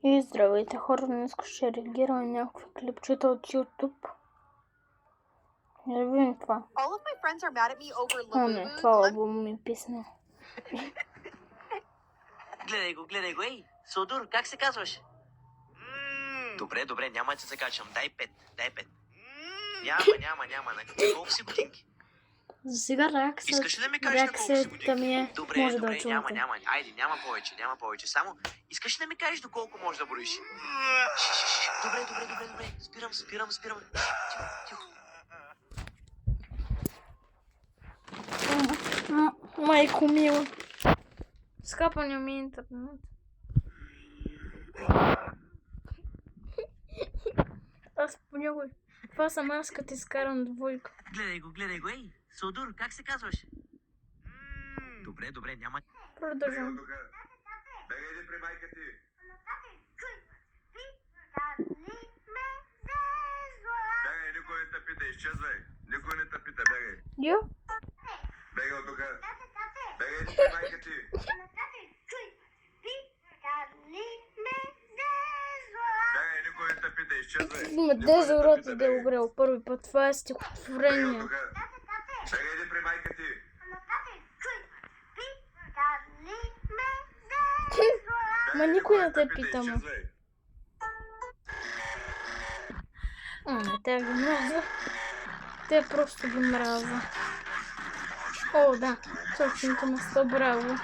И здравейте хора, днес ще реагираме някакви клипчета от YouTube. Не видим това. Не, това албум ми е писна. Гледай го, ей! Содур, как се казваш? Добре, няма да се закачам. Дай 5. Няма. На колко си годинки? За сега Искаш ли да ми кажеш на колко си годинки? ми е, може да чувате. Няма. Айде, няма повече. Само, искаш ли да ми кажеш до колко можеш да броиш? Добре. Спирам. Тихо. Майко мила. Скапаня ми интернет. Аз понякога. Това съм аз, като изкарам двойка. Гледай го, ей! Содур, как се казваш? Добре, няма. Продължам. Бегай, иди при майка ти. Бегай, никой не те пита, изчезвай. Никой не те пита, бегай. Йо? Бегай от тук. Бегай, иди при майка ти. Бегай, никой не те пита, изчезвай. Има 10 уроци да е огрел първи път. Това е стихотворение. Бегай, иди при майка ти. Ма никой не те пита, ма. Не, те ги мразя. Те просто ги мразя. О, да. Точното место, браво.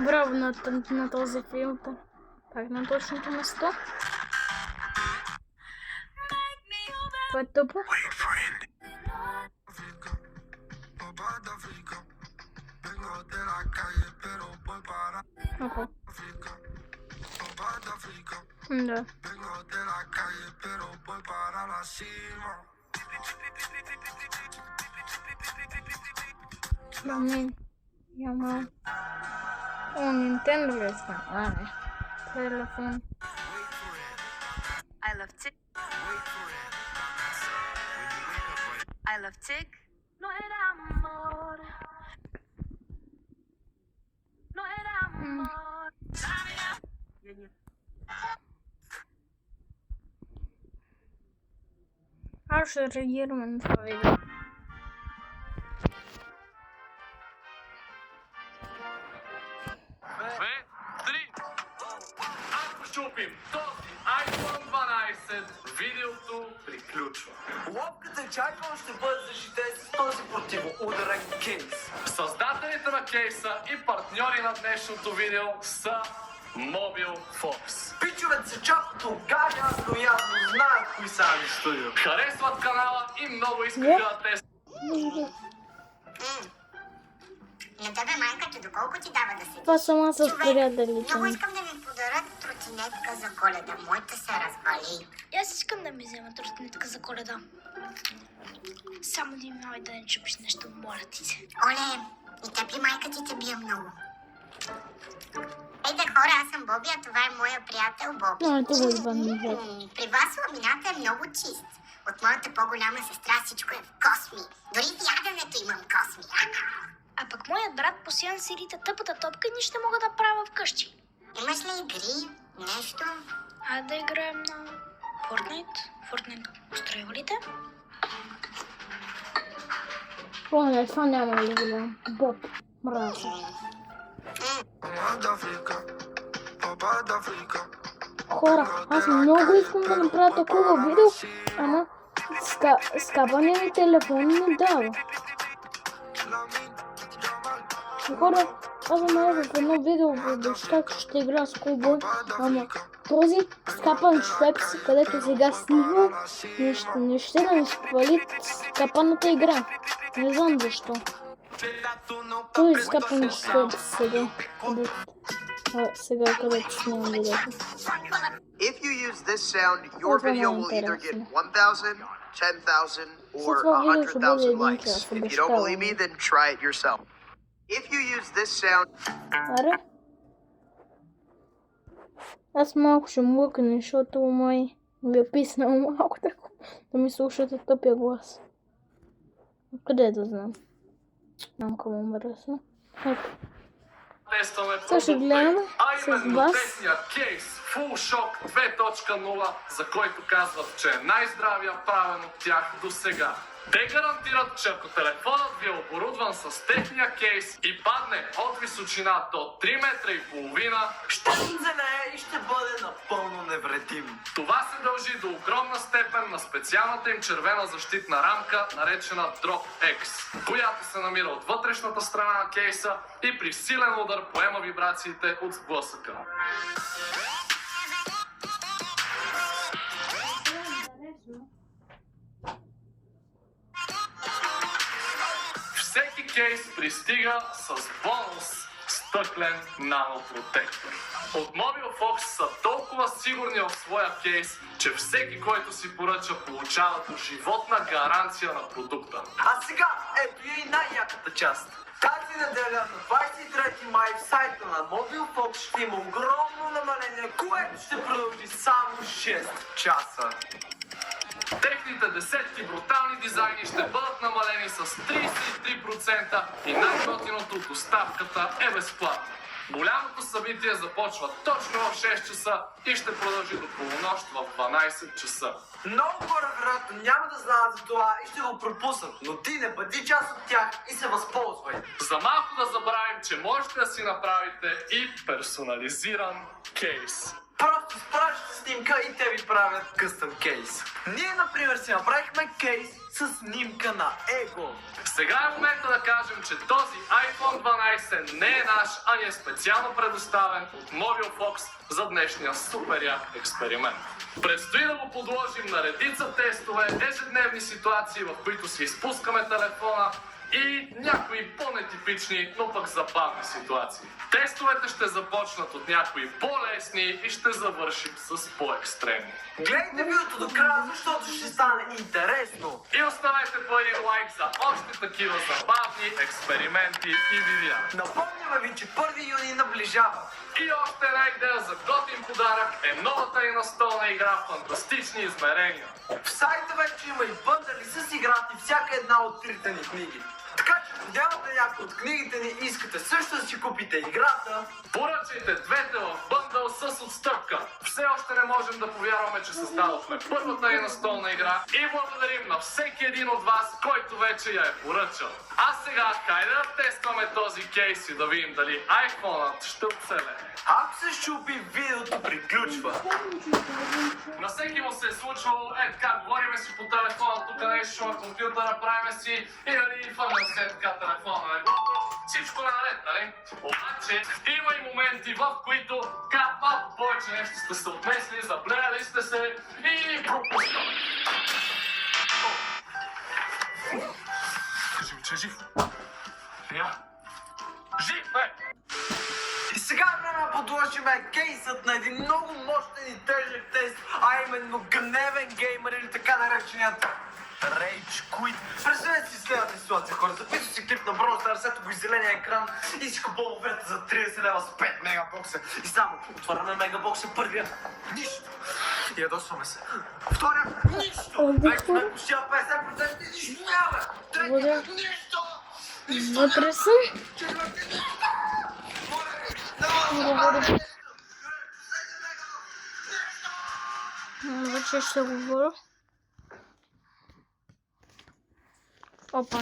Браво на този филтър. Пак на точното место. Това е тъпо. Опа. Да. Няма. О, Nintendo ли това? Не. Телефон. I love Tig. No era amor. No era amor. Аз ще реагираме на това видео. Ако щупим този iPhone 12, видеото приключва. Лопката чакала ще бъде защитен с този противоударен кейс. Създателите на кейса и партньори на днешното видео са Mobile Fox. Пичовете се чакат огажа, но явно знаят кои са ни студио. Харесват канала и много искат да тестват. На тебе майка ти доколко ти дава да седиш? Това сама с приятелите. Много искам да ми подарят тротинетка за Коледа. Моята се развали. И аз искам да ми взема тротинетка за Коледа. Само да имай да не чупиш нещо, моля ти се. Оле, и теб и майка ти те бие много. Ейте хора, аз съм Боби, а това е моя приятел Боби. При вас ламината е много чист. От моята по-голяма сестра всичко е в косми. Дори в яденето имам косми. А пък моят брат постоянно си рита тъпата топка и нищо не мога да правя вкъщи. Имаш ли игри? Нещо? А да играем на Fortnite? Fortnite устроива ли те? Не, това няма да гледам. Боб, мраза. Хора, аз много искам да направя такова видео, ама скапане на телефон не дава. Хора, аз намерих в едно видео как ще игра с Кулбой, ама този скапан швепс, където сега снимам, не ще да ми спали скапаната игра. Не знам защо. Този скапан швепс сега където снимам видеото. If you use this sound, your video will either get 1,000, 10,000, or 100,000 likes. If you don't believe me, then try it yourself. If you use this sound... Аре? Аз малко ще млъкна, защото май ми е писнал малко така, да ми слушате тъпия глас. Къде да знам? Малко му мръсна. Ето. тестваме Сега ще гледаме а с именно вас. техния кейс FullShock 2.0, за който казват, че е най-здравия правен от тях до сега. Те гарантират, че ако телефонът ви е оборудван с техния кейс и падне от височина до 3 метра и половина, Ще оцелее и ще бъде напълно невредим. това се дължи до огромна степен на специалната им червена защитна рамка, наречена DropX, която се намира от вътрешната страна на кейса и при силен удар поема вибрациите от сблъсъка. Всеки кейс пристига с бонус стъклен нанопротектор. От Mobil-Fox са толкова сигурни в своя кейс, че всеки, който си поръча, получава доживотна гаранция на продукта. А сега, ето и най-яката част. Тази неделя на 23 май в сайта на Mobil-Fox ще има огромно намаление, което ще продължи само 6 часа. Техните десетки брутални дизайни ще бъдат намалени с 33% и най-готиното, доставката е безплатна. Голямото събитие започва точно в 6 часа и ще продължи до полунощ в 12 часа. Много хора вероятно няма да знаят за това и ще го пропуснат, но ти не бъди част от тях и се възползвай. За малко да забравим, че можете да си направите и персонализиран кейс. Просто спращате снимка и те ви правят къстъм кейс. Ние, например, си направихме кейс с снимка на Его. Сега е момента да кажем, че този iPhone 12 не е наш, а ни е специално предоставен от Mobil-Fox за днешния супер як експеримент. Предстои да го подложим на редица тестове, ежедневни ситуации, в които си изпускаме телефона и някои по-нетипични, но пък забавни ситуации. Тестовете ще започнат от някои по-лесни и ще завършим с по-екстремни. Гледайте видеото до края, защото ще стане интересно. И оставете по един лайк за още такива забавни експерименти и видеа. Напомняме ви, че 1 юни наближава. И още една идея за готин подарък е новата ни настолна игра Фантастични измерения. В сайта вече има и бъндали с играта и всяка една от трите ни книги. Така че, ако нямате някои от книгите ни и искате също да си купите играта, Поръчайте двете в бъндъл с отстъпка. Все още не можем да повярваме, че създадохме първата ни настолна игра и благодарим на всеки един от вас, който вече я е поръчал. А сега, хайде да тестваме този кейс и да видим дали iPhone-ът ще оцелее. ако се щупи, видеото приключва. На всеки му се е случвало, така, говориме си по телефона, тук нещо на компютъра, правиме си и нали фърнем се така телефона, нали? Всичко е наред, нали? Обаче има и моменти, в които малко повече нещо сте се отмесли, заблеяли сте се и пропускаме. Кажи ми, че е жив. Жив, бе! И сега е време да подложим кейсът на един много мощен и тежък тест, а именно гневен геймер или така нареченият Rage Quit. Представете си следната ситуация, хора. Записва си клип на Brawl Stars, ето го и зеления екран и си купува оферта за 30 лева с 5 мегабокса. И само отваряме мегабокса първия. Нищо. Ядосваме се. Втория. Нищо. Вече ме пушила 50% и нищо няма. Третия. Нищо. Вътре съм. Четвърти. Нищо. Вече ще говоря. Опа.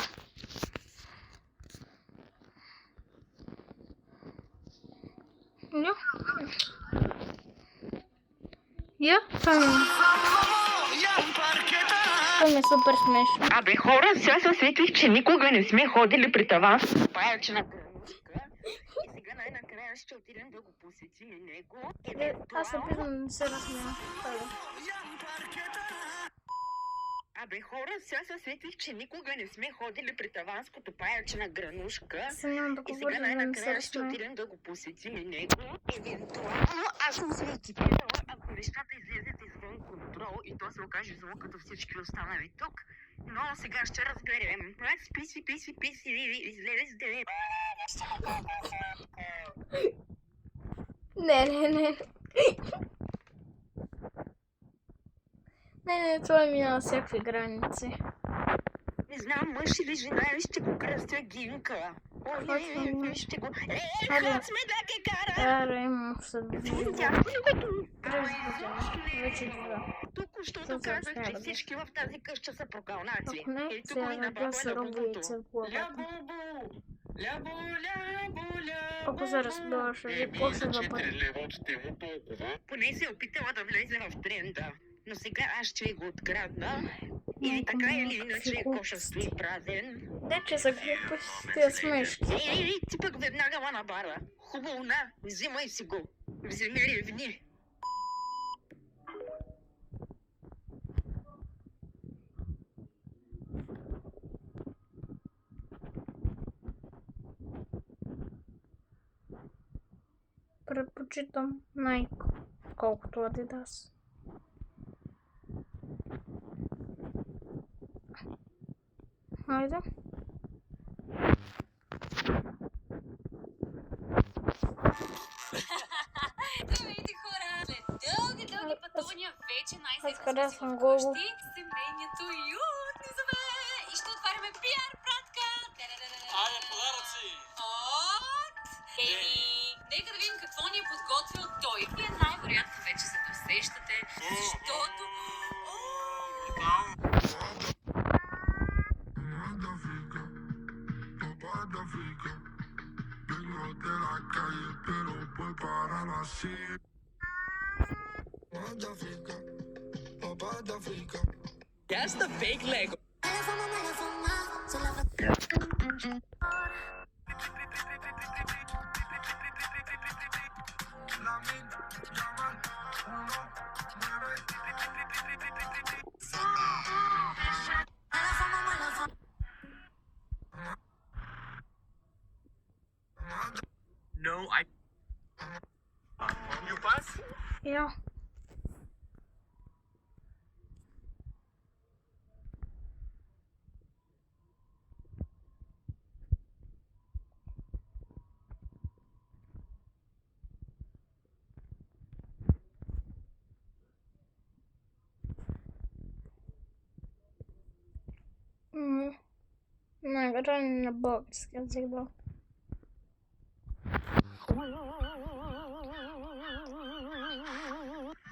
Я? Това ми е супер смешно. Абе хора, сега се усетих, че никога не сме ходили при таван с паяче на гранушка и сега най-накрая ще отидем да го посетим и него. Аз се опитвам да не се разсмея. Абе хора, сега се усетих, че никога не сме ходили при таванското паяче на гранушка Се няма да и говоря, сега да не се най-накрая ще разсмея. отидем да го посетим и него. Евентуално аз съм се екипирала, ако нещата излезат извън контрол и то се окаже зло като всички останали тук. Но сега ще разберем. Писи, излезе. Не. Не, това минава всякакви граници. Не знам, мъж или жена и ще го кръстя Гинка. Вижте го. Хайде. Хацме да ги кара. Кара, имам се да Видяхте ли го тук? вече два. Току-що Съвсем доказах, че трябва. всички в тази къща са прокалнаци. Ако не, Ей, тук се ми на надя баба се е на роби бубото. яйца в главата. Лябо-бу! Лябо-лябо-лябо! Ако зараз биваше, ви почне да пъти. лева от тема толкова. Поне се е опитала да влезе в тренда. Но сега аз ще ви го открадна. Или така или иначе коша стои празен. Не, че са глупости, тия смешки. Ей, ти пък веднага ма на бара. Хубаво, на, взимай си го. Вземи ревни. Предпочитам Nike, колкото Adidas. Хайде. Здравейте, хора! След дълги пътувания вече най-сетне къде сме си съм, в Гого? къщи. Семейнието Ют ни зове и ще отваряме пиар пратка. Айде, подаръци! От Еми, нека да видим какво ни е подготвил той. Вие най-вероятно вече се досещате, защото... That's the fake Lego. No, I. You pass? Я. Наиграли на български език, да.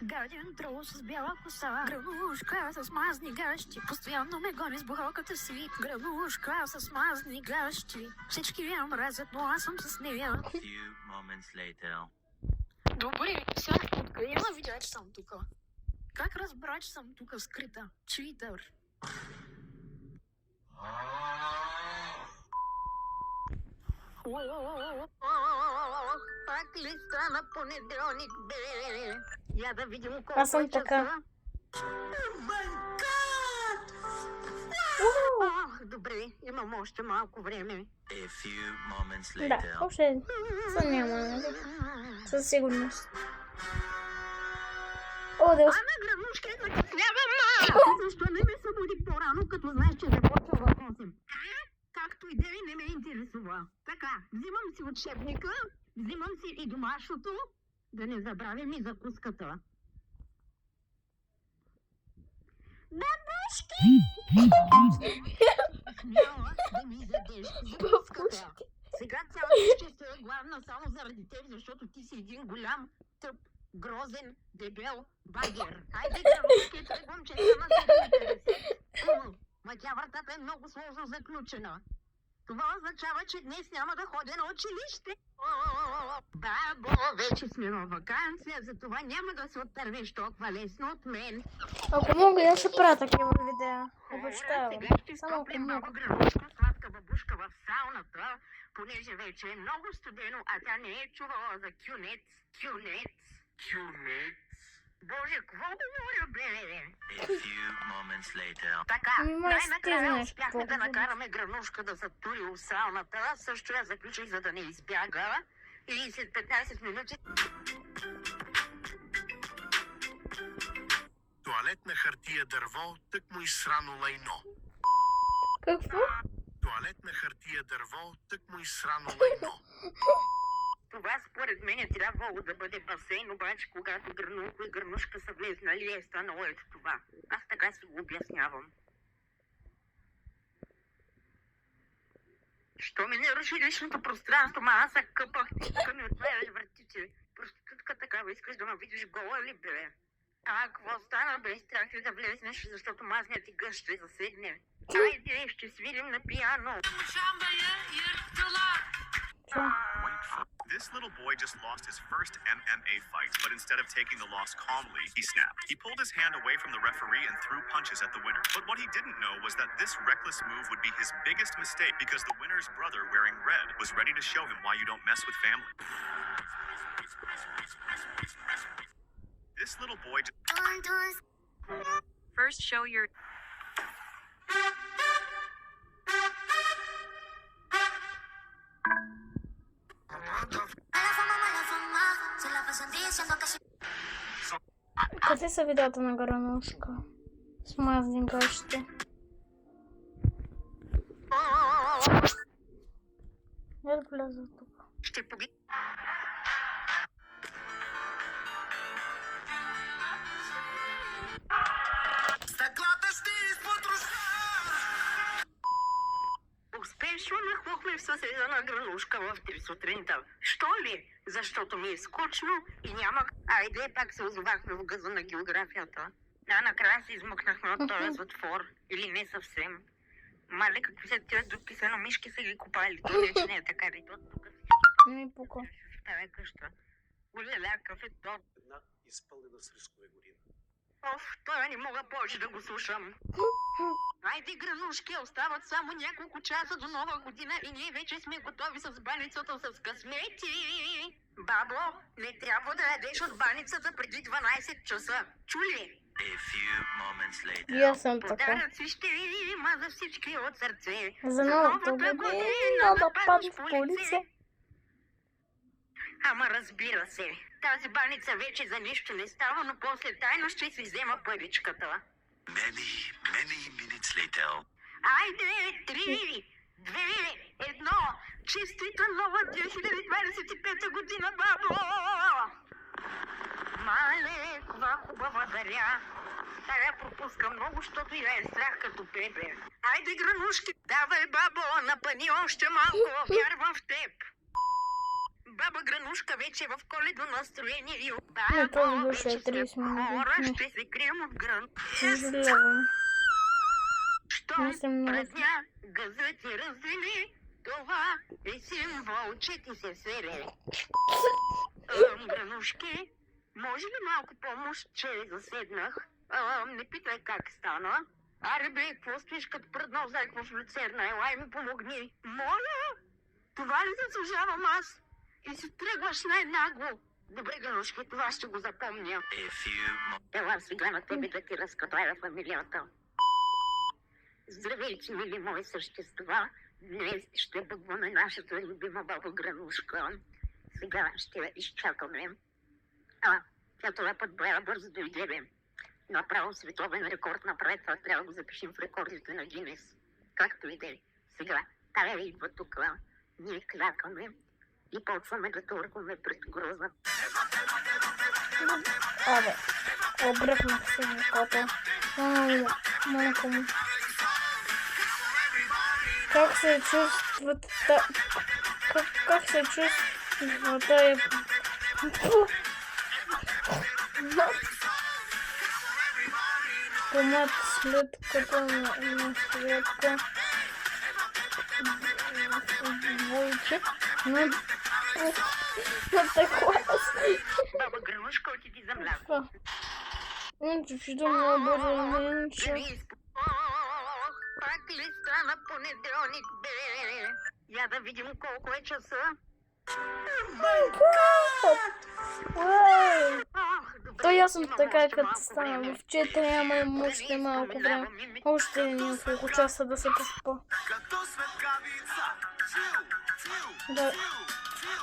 Гаден трус с бяла коса, гранушка с мазни гащи, постоянно ме гони с бухалката си. Гранушка с мазни гащи, всички я мразят, но аз съм с нея. Few moments later. Добре, сега откъде ме видя, че съм тука? Как разбра, че съм тука скрита? Читър. Пак ли стана понеделник, бе? Я да видим колко Аз съм е часа. така. Добре, имам още малко време. A few moments Да, later. още са няма, нали? Със сигурност. О, да Ана, гранушка, закъснявам! Защо не ме събуди по-рано, като знаеш, че започва в 8? Както и да ви не ме интересува. Така, взимам си учебника, взимам си и домашното, да не забравим и закуската. Бабушки! Смяла да ми изядеш закуската. Сега цялото ще стоя главна само заради теб, защото ти си един голям, тъп, грозен, дебел багер. Хайде, гранушки, тръгвам, че съм на 7:50. Ма тя вратата е много сложно заключена. Това означава, че днес няма да ходя на училище. Бабо, вече сме във вакансия, затова няма да се отървеш толкова лесно от мен. Ако мога, я ще правя такива видеа. Обещавам. Сега ще Само ако изтоплим мога. много гранушка, сладка бабушка в сауната, понеже вече е много студено, а тя не е чувала за кюнец. Кюнец? Кюнец? Боже, какво говоря, бе? A few moments later. Така, Ами, май си ти най-накрая знаеш успяхме какво да говориш. накараме гранушка да затури у сауната. Също я заключих, за да не избяга. И след 15 минути... Туалетна хартия дърво, тък му изсрано лайно. Какво? Туалетна хартия дърво, тък му изсрано лайно. Това според мен е трябвало да бъде басейн, обаче когато Гранулко и Гранушка са влезнали, е станало ето това. Аз така си го обяснявам. Що ми не руши личното пространство, ма аз се къпах, тук ми отваряш вратите. Проститутка такава, искаш да ме видиш гола ли, бе? А, какво стана, бе? Страх ли да влезнеш, защото мазният ти гъщ ще заседне? Айде, ще свирим на пиано. This little boy just lost his first MMA fight, but instead of taking the loss calmly, he snapped. He pulled his hand away from the referee and threw punches at the winner. But what he didn't know was that this reckless move would be his biggest mistake because the winner's brother, wearing red, was ready to show him why you don't mess with family. This little boy First, show your. Къде са видеята на Гранушка? Смазни гъщи. Я вляза тук. Ще поги... Успешно нахлухме в съседа на Гранушка в 3 сутринта. Що ли? Защото ми е скучно и няма... Айде, пак се озовахме в газа на географията. А накрая се измъкнахме от този затвор. Или не съвсем. Мале, какви са тези дупки, са на мишки са ги купали. То вече не е така, бе. Тук Не ми пука. това е къща. Оляля, какъв е то? Една изпълнена с рискове година. Оф, той не мога повече да го слушам. Айде, Гранушки, остават само няколко часа до нова година и ние вече сме готови с баницата с късмети. Бабо, не трябва да ядеш от баницата преди 12 часа. Чули? A few moments later. И аз съм така. Подаръци ще има за всички от сърце. За новата година да пади в полиция. Ама разбира се, тази баница вече за нищо не става, но после тайно ще си взема паричката. Many minutes later. Айде, 3, 2, 1, честита нова 2025 година, бабо! Мале, каква хубава заря. Тая пропуска много, защото я е страх като бебе. Айде, Гранушки, давай, бабо, напъни още малко, вярвам в теб. Баба Гранушка вече е в коледно настроение и бабо, вече сте хора, ще се крием от грън. Съжалявам. Щом празня, газът ти раздели, това е символ, че ти се сере. Гранушки, може ли малко помощ, че заседнах? Не питай как стана. Аре бе, какво стоиш като пръднал зайк в люцерна? Елай ми помогни. Моля, това ли заслужавам аз? И си тръгваш най-нагло. Добре, Гранушки, това ще го запомня. Ела сега на тебе да ти разкатая фамилията. Здравейте, мили мои същества. Днес ще бъгваме нашата любима баба Гранушка. Сега ще я изчакаме. Тя това път бая бързо дойде, бе. Направо световен рекорд направи, това трябва да го запишем в рекордите на Гинес. Както и да е. Сега, тая идва тук, ние клякаме и почваме да търкваме пред грозна. Абе, обръхнах се на кота. Малко му. Как се чувстват... Как се чувства тая... Помат след като на светка двойки, но такова си. Баба Гранушка, отиди за мляко. Че да ме бъде менче. Пак ли стана понеделник, бе? Я да видим колко е часа. То аз съм така, като стана в 4, ама още малко време. Още няколко часа да се поспа. Да.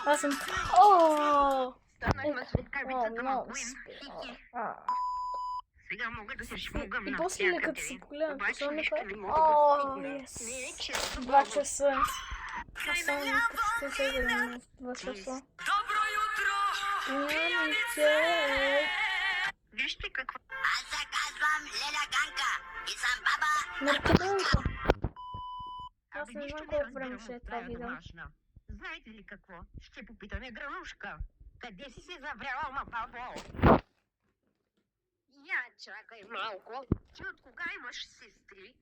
Аз съм... Сега мога да се шмугам и на после ли като си голям, обаче нищо не мога да постигна. 2 часа. Аз само ще се гледам в 2 часа. Добро jutro! Вижте какво... Аз се казвам Леля Ганка и съм баба Маркадонка. Абе, не нищо знам не колко време разбирам ще е от това тая видео. домашна. Знаете ли какво? Ще попитаме Гранушка. Къде си се завряла, ма бабо? Я чакай малко. Ти от кога имаш сестри?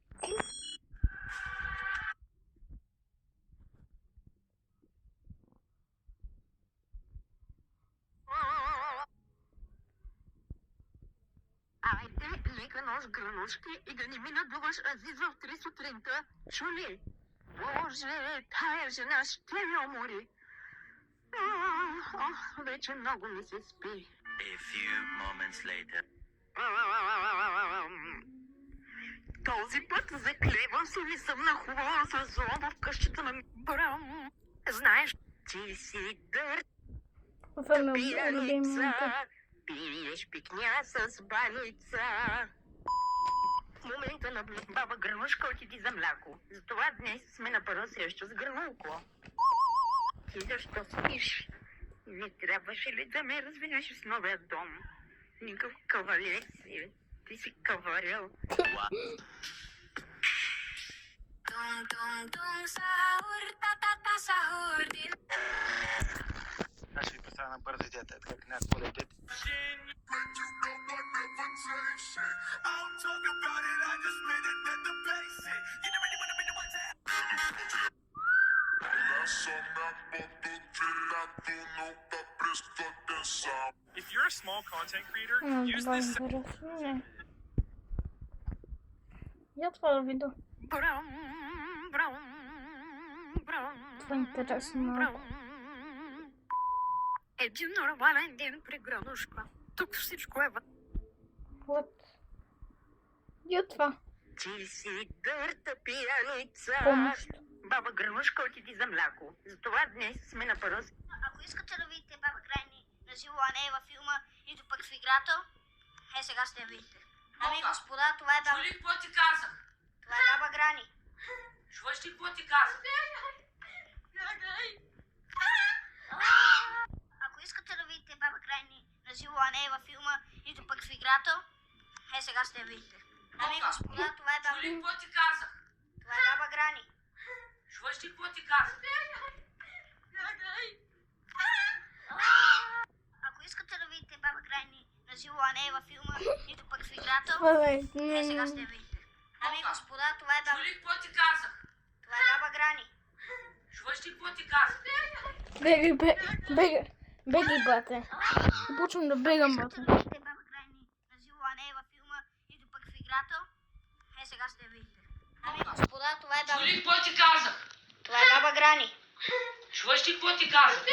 Айде, лека нощ, Гранушки, и да не ми надуваш Азиз в 3 сутринта. Чули? Боже, тая жена ще ми умори. Вече много ми се спи. A few moments later. Този път заклевам се ли съм нахувала с злоба в къщата на Брам. Знаеш, ти си дърт Това ми е пияница, любимата. пиеш пикня с баница. В момента на баба Гранушка отиди за мляко. Затова днес сме на първа среща с Гранулко. Ти защо спиш? Не трябваше ли да ме развенеш с новия дом? Никакъв кавалер си. Ти си каварел. Аз ще ви представя на бърза идеята, така как някакво да идете. If you're a small content creator, use Това е this интересно, не. Я това видео. Брам, брам, брам. Това е интересно малко. Един нормален ден при Гранушка. Тук всичко е Вот. Я това. Ти си дърта пияница. Помощ. Баба Гранушка отиди за мляко. Затова днес сме на първа. Ако искате да видите баба Грани на живо, а не във филма, нито пък в играта, сега ще я видите. Ами господа, това е баба... Чули какво ти казах? Това е баба Грани. Чуваш ли какво ти казах? Ако искате да видите баба Грани на живо, а не във филма, нито пък в играта, сега ще я видите. Ами господа, това е баба... Чули какво ти казах? Това е баба Грани. Чуваш ли какво ти казах? Ако искате да видите баба Грани на живо, а не във филма, нито пък в играта, Това е... сега ще я видите. Ами господа, това е баба... Чули какво ти казах? Това е баба Грани. Чуваш ли какво ти казах? Беги, бате. Почвам да бегам, бате. Видите баба Грани на живо, а не във филма, нито пък в играта, сега ще я видите. Ами господа, това е баба... Чули какво ти казах? Това е баба Грани. Чуваш ли какво ти казах?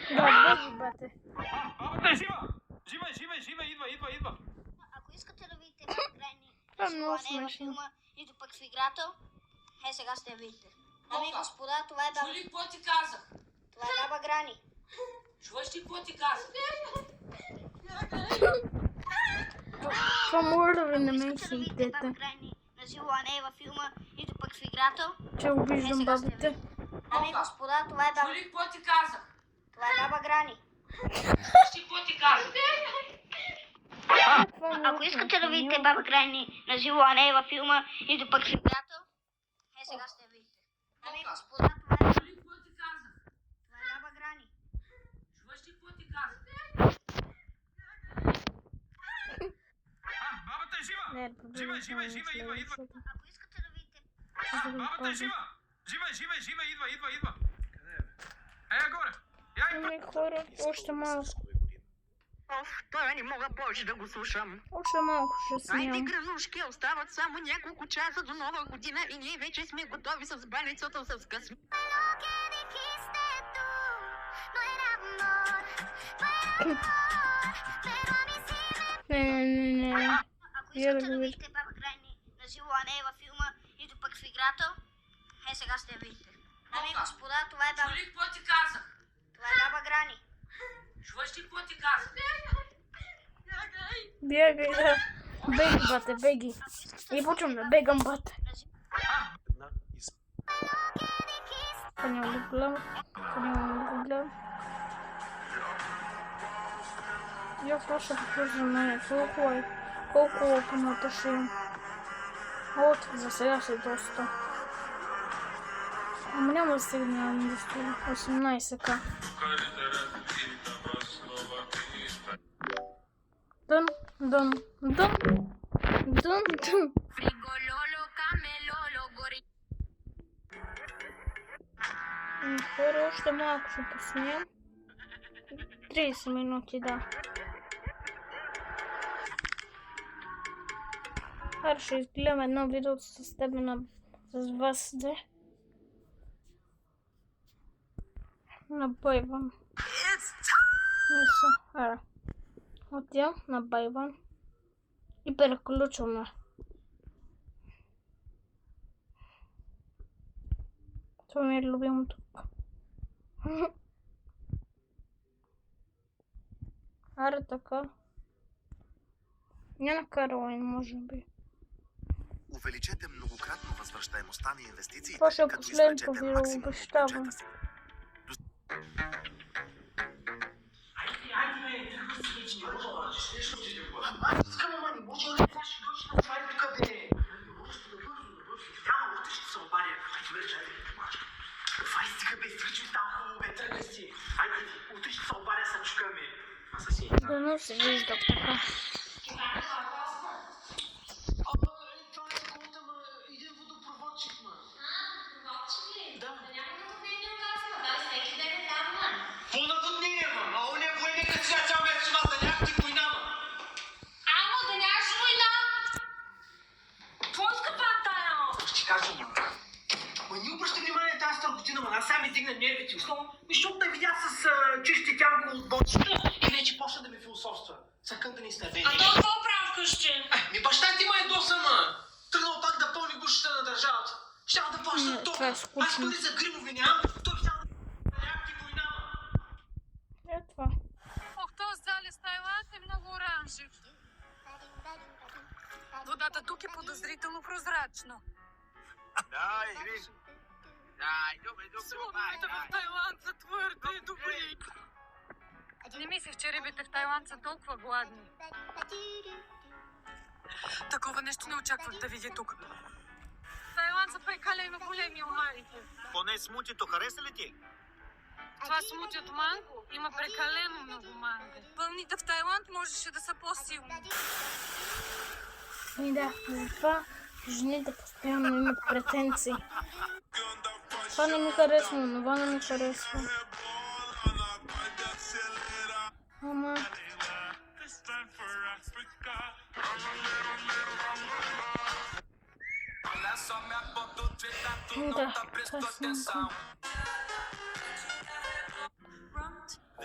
Да, беги, бате. Бабата е жива! Жива, идва! Ако искате да видите баба Грани Това е на живо, много а не във смешно. филма, нито пък в играта, сега ще я видите. Ами господа, това е баба... Чули какво ти казах? Това е баба Грани. Чуваш ли какво ти казах? Това може да ви Ако намеси искате да видите баба идете. Грани на живо, а не във филма, нито пък в играта, Че обиждам сега ще я бабите. видите. Ами господа, това е баба... Чули какво ти казах? Това е баба Грани. Чуваш ли какво ти казах? Това е много Ако искате да смешно. видите баба Грани на живо, а не във филма, нито пък в играта, сега ще я видите. Ами господа, това е... Чули какво ти казах? Това е баба Грани. Чуваш ли какво ти казах? Бабата е жива! Не, проблемът Жива, е идва! Ако искате да видите... Бабата е жива! Идва! Къде е? Ей, горе! Ами хора, още малко. Оф, той не мога повече да го слушам. Още малко ще Айде, смям. Гранушки, остават само няколко часа до нова година и ние вече сме готови с баницата с късми. Не. Ако искате да видите баба Грани на живо, а не във филма, нито пък в играта, сега ще я видите. Ами господа, това е баба... Чули какво ти казах? Това е баба Грани. Чуваш ли какво ти казах? Бягай, да. Беги, бате, беги. И почвам да бегам, бате. Една из... Това няма да го гледам. Я просто покажу на колко опаната ще имам. От, за сега са доста. Ама няма да стигнем до 18к. Дън, дън, дън, дън, дън. Хора, още малко ще посмеем. 30 минути, да. Хайде ще изгледам едно видео с теб с вас две. Набайвам. Хайде. Отивам, набайвам. И переключваме. Това ми е любимото. Аре така. Не на Каролайн, може би. Увеличете многократно възвръщаемостта на инвестициите, Това ще е като последното извлечете видео, максимум от обещавам. бюджета си. Искам, ама не може да това ще дойдеш на това и тук, бе. Няма, утре ще се обадя. Хайде, бе, чай, мачка. Това и стига, бе, стига, че ми става хубаво, бе, тръгай си. Хайде, утре ще се обадя, са чукаме. Аса си. Да не се вижда така. Това е такова, ма, един водопроводчик, ма. Водопроводчик ли? Да. Да няма наводнение оказва, да, всеки ден е там, ма. Какво наводнение, ма? А ония войника сега цял месец у нас да някакви война, ма. Амо, да нямаш война! Какво иска пак тая работа? Ще кажа, ма. Ма не обръща внимание на тази търготина, ма. Аз сега ми дигна нервите. Основно, защото да видя с чисти тянко от бочета и вече почна да ми философства. Съкън да ни стъде. А то какво прави вкъщи? Ми баща ти ма е досама. Тръгнал пак да пълни гушите на държавата. Щял да плаща тока. Аз пари за гримови нямам. Той щял да някакви война, ма. Е това. Ох, този залез Тайланд е много оранжев. Водата тук е подозрително прозрачна. Да, Ирин. Слоновете в Тайланд са твърде добри. Не мислех, че рибите в Тайланд са толкова гладни. Такова нещо не очаквах да видя тук. В Тайланд са прекалено големи омарите. Поне смутито хареса ли ти? Това смути от манго има прекалено много манго. Пълните в Тайланд можеше да са по-силни. И да, затова жените постоянно имат претенции. Това не ми харесва, това не ми харесва. Ама... Да, това снимка.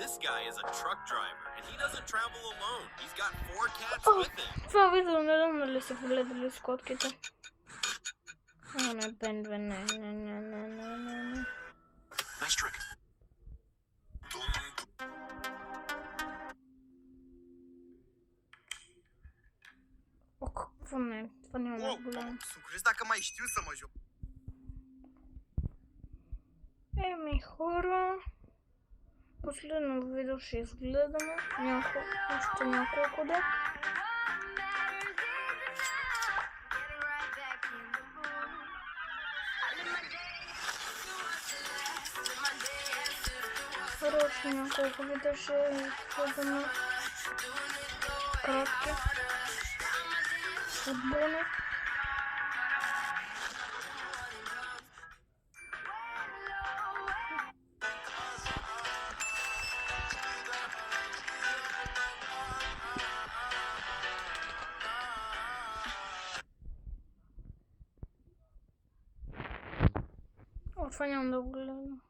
This guy is a truck driver, and he doesn't travel alone. He's got 4 cats О, with him. това видео не знам дали са погледали с котките. О, не, Бендве, не. Nice trick. О, какво не? Това няма да голям. Сукриздака май щил са мъжо. Еми, хора... Последно видео ще изгледаме. Още няколко да. Още няколко видео ще изгледаме. Кратки. Футболни. Това нямам да го гледам.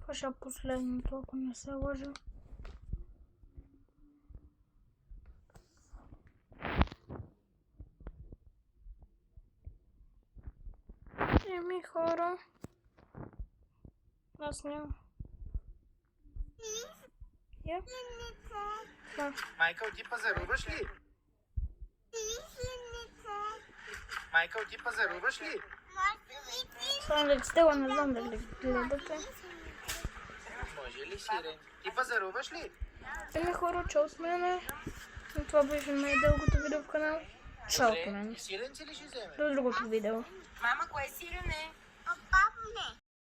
Това ще е последното, ако не се лъжа. Еми, хора. Аз нямам. Я? Майкъл, ти пазаруваш ли? Майкъл, ти пазаруваш ли? Само да стела, не знам дали гледате. Може Може ли, Сирен? Ти пазаруваш ли? Хора, чао от мене. Това беше най-дългото видео в канал. Чао от мен. Сирен си ли ще вземе? До другото видео. Мама, кое сирене?